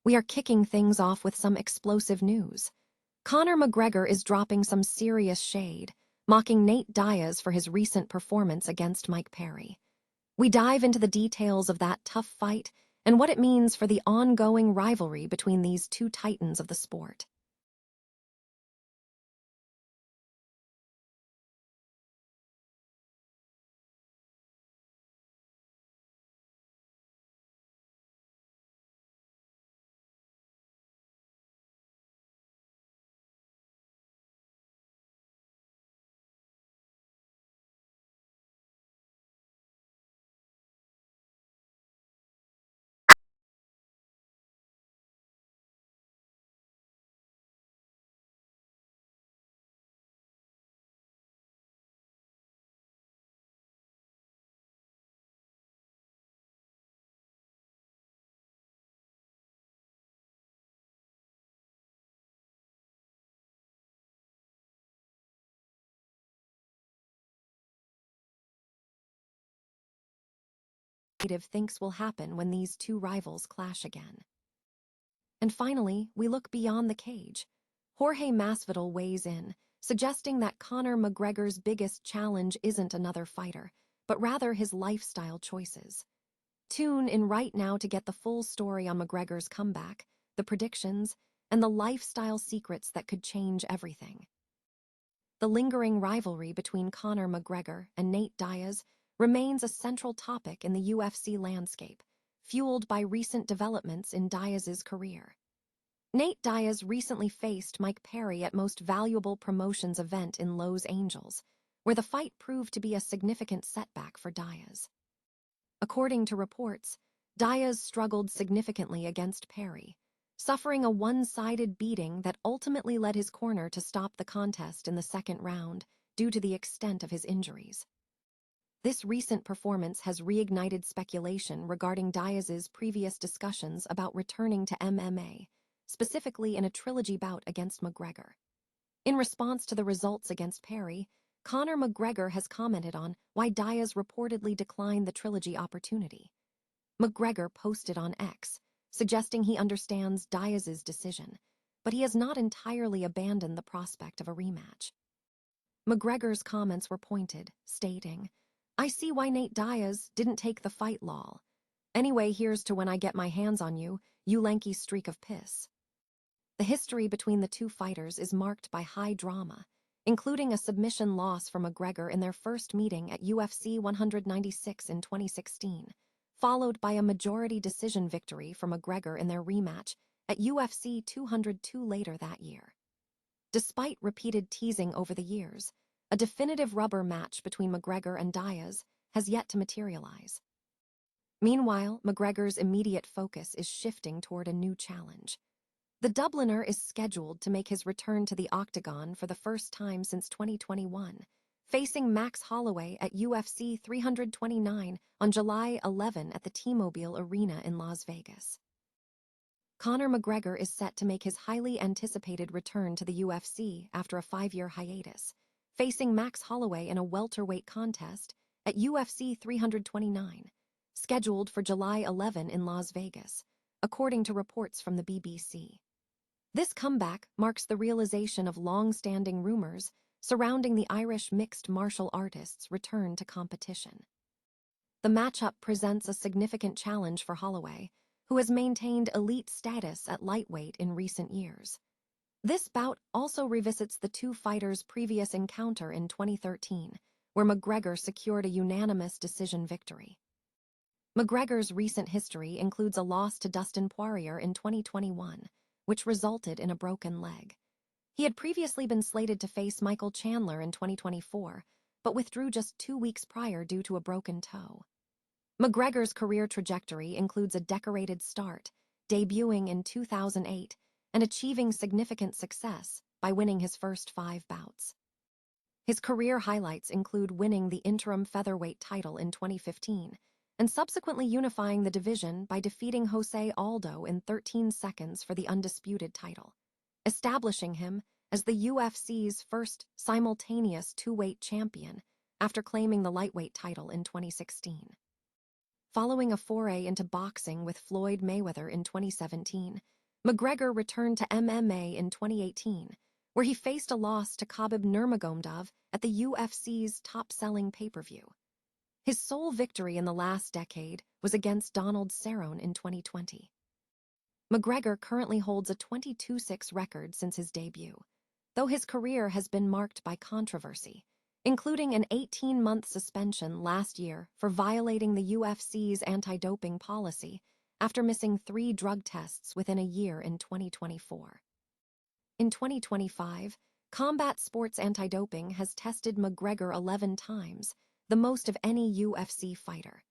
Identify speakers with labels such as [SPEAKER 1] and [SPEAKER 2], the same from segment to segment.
[SPEAKER 1] we are kicking things off with some explosive news. Conor McGregor is dropping some serious shade, mocking Nate Diaz for his recent performance against Mike Perry. We dive into the details of that tough fight and what it means for the ongoing rivalry between these two titans of the sport. Thinks will happen when these two rivals clash again. And finally, we look beyond the cage. Jorge Masvidal weighs in, suggesting that Conor McGregor's biggest challenge isn't another fighter, but rather his lifestyle choices. Tune in right now to get the full story on McGregor's comeback, the predictions, and the lifestyle secrets that could change everything. The lingering rivalry between Conor McGregor and Nate Diaz remains a central topic in the UFC landscape, fueled by recent developments in Diaz's career. Nate Diaz recently faced Mike Perry at Most Valuable Promotions event in Los Angeles, where the fight proved to be a significant setback for Diaz. According to reports, Diaz struggled significantly against Perry, suffering a one-sided beating that ultimately led his corner to stop the contest in the second round due to the extent of his injuries. This recent performance has reignited speculation regarding Diaz's previous discussions about returning to MMA, specifically in a trilogy bout against McGregor. In response to the results against Perry, Conor McGregor has commented on why Diaz reportedly declined the trilogy opportunity. McGregor posted on X, suggesting he understands Diaz's decision, but he has not entirely abandoned the prospect of a rematch. McGregor's comments were pointed, stating, "I see why Nate Diaz didn't take the fight, lol. Anyway, here's to when I get my hands on you, you lanky streak of piss." The history between the two fighters is marked by high drama, including a submission loss for McGregor in their first meeting at UFC 196 in 2016, followed by a majority decision victory for McGregor in their rematch at UFC 202 later that year. Despite repeated teasing over the years, a definitive rubber match between McGregor and Diaz has yet to materialize. Meanwhile, McGregor's immediate focus is shifting toward a new challenge. The Dubliner is scheduled to make his return to the octagon for the first time since 2021, facing Max Holloway at UFC 329 on July 11 at the T-Mobile Arena in Las Vegas. Conor McGregor is set to make his highly anticipated return to the UFC after a 5-year hiatus, facing Max Holloway in a welterweight contest at UFC 329, scheduled for July 11 in Las Vegas, according to reports from the BBC. This comeback marks the realization of long-standing rumors surrounding the Irish mixed martial artist's return to competition. The matchup presents a significant challenge for Holloway, who has maintained elite status at lightweight in recent years. This bout also revisits the two fighters' previous encounter in 2013, where McGregor secured a unanimous decision victory. McGregor's recent history includes a loss to Dustin Poirier in 2021, which resulted in a broken leg. He had previously been slated to face Michael Chandler in 2024, but withdrew just 2 weeks prior due to a broken toe. McGregor's career trajectory includes a decorated start, debuting in 2008 and achieving significant success by winning his first 5 bouts. His career highlights include winning the interim featherweight title in 2015 and subsequently unifying the division by defeating Jose Aldo in 13 seconds for the undisputed title, establishing him as the UFC's first simultaneous two-weight champion after claiming the lightweight title in 2016. Following a foray into boxing with Floyd Mayweather in 2017, McGregor returned to MMA in 2018, where he faced a loss to Khabib Nurmagomedov at the UFC's top-selling pay-per-view. His sole victory in the last decade was against Donald Cerrone in 2020. McGregor currently holds a 22-6 record since his debut, though his career has been marked by controversy, including an 18-month suspension last year for violating the UFC's anti-doping policy after missing 3 drug tests within a year in 2024. In 2025, Combat Sports Anti-Doping has tested McGregor 11 times, the most of any UFC fighter.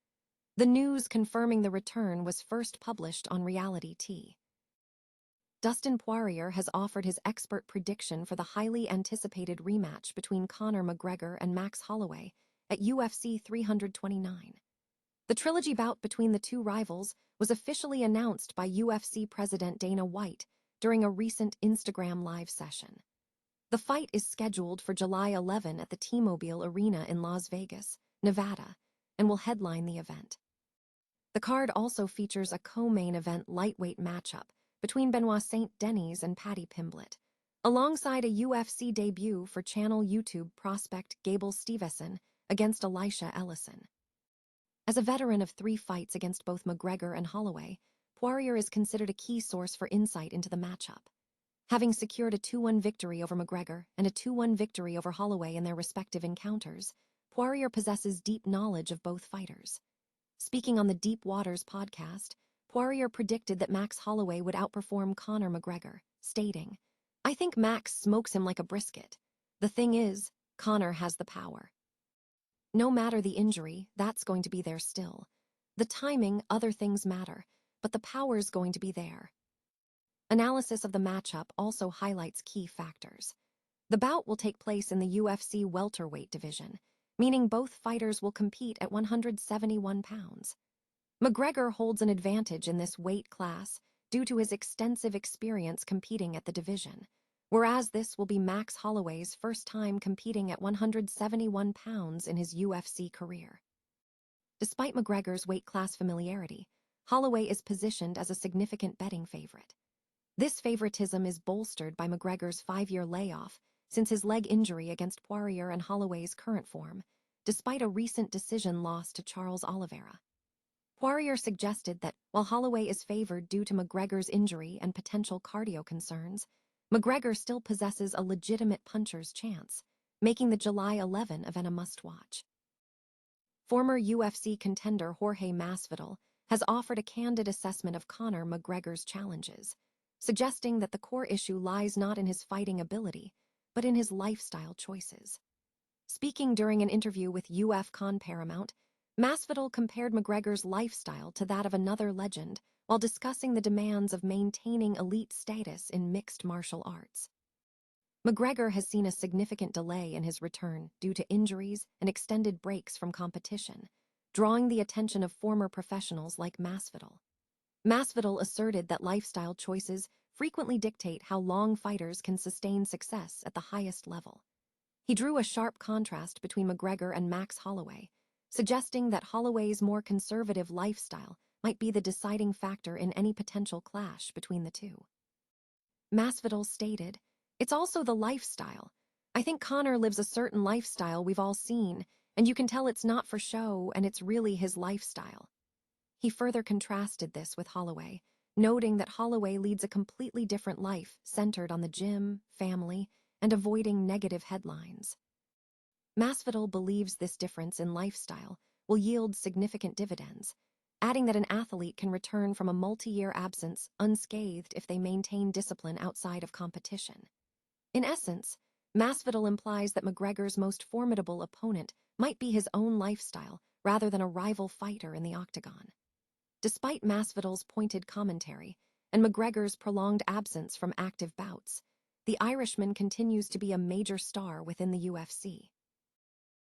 [SPEAKER 1] The news confirming the return was first published on Reality T. Dustin Poirier has offered his expert prediction for the highly anticipated rematch between Conor McGregor and Max Holloway at UFC 329. The trilogy bout between the two rivals was officially announced by UFC President Dana White during a recent Instagram Live session. The fight is scheduled for July 11 at the T-Mobile Arena in Las Vegas, Nevada, and will headline the event. The card also features a co-main event lightweight matchup between Benoit St. Denis and Paddy Pimblett, alongside a UFC debut for channel YouTube prospect Gable Steveson against Elisha Ellison. As a veteran of 3 fights against both McGregor and Holloway, Poirier is considered a key source for insight into the matchup. Having secured a 2-1 victory over McGregor and a 2-1 victory over Holloway in their respective encounters, Poirier possesses deep knowledge of both fighters. Speaking on the Deep Waters podcast, Poirier predicted that Max Holloway would outperform Conor McGregor, stating, "I think Max smokes him like a brisket. The thing is, Conor has the power. No matter the injury, that's going to be there still. The timing, other things matter, but the power's going to be there." Analysis of the matchup also highlights key factors. The bout will take place in the UFC welterweight division, meaning both fighters will compete at 171 pounds. McGregor holds an advantage in this weight class due to his extensive experience competing at the division, whereas this will be Max Holloway's first time competing at 171 pounds in his UFC career. Despite McGregor's weight class familiarity, Holloway is positioned as a significant betting favorite. This favoritism is bolstered by McGregor's 5-year layoff since his leg injury against Poirier and Holloway's current form, despite a recent decision loss to Charles Oliveira. Poirier suggested that while Holloway is favored due to McGregor's injury and potential cardio concerns, McGregor still possesses a legitimate puncher's chance, making the July 11 event a must-watch. Former UFC contender Jorge Masvidal has offered a candid assessment of Conor McGregor's challenges, suggesting that the core issue lies not in his fighting ability, but in his lifestyle choices. Speaking during an interview with UFCon Paramount, Masvidal compared McGregor's lifestyle to that of another legend while discussing the demands of maintaining elite status in mixed martial arts. McGregor has seen a significant delay in his return due to injuries and extended breaks from competition, drawing the attention of former professionals like Masvidal. Masvidal asserted that lifestyle choices frequently dictate how long fighters can sustain success at the highest level. He drew a sharp contrast between McGregor and Max Holloway, suggesting that Holloway's more conservative lifestyle might be the deciding factor in any potential clash between the two. Masvidal stated, "It's also the lifestyle. I think Conor lives a certain lifestyle we've all seen, and you can tell it's not for show and it's really his lifestyle." He further contrasted this with Holloway, noting that Holloway leads a completely different life centered on the gym, family, and avoiding negative headlines. Masvidal believes this difference in lifestyle will yield significant dividends, adding that an athlete can return from a multi-year absence unscathed if they maintain discipline outside of competition. In essence, Masvidal implies that McGregor's most formidable opponent might be his own lifestyle rather than a rival fighter in the octagon. Despite Masvidal's pointed commentary and McGregor's prolonged absence from active bouts, the Irishman continues to be a major star within the UFC.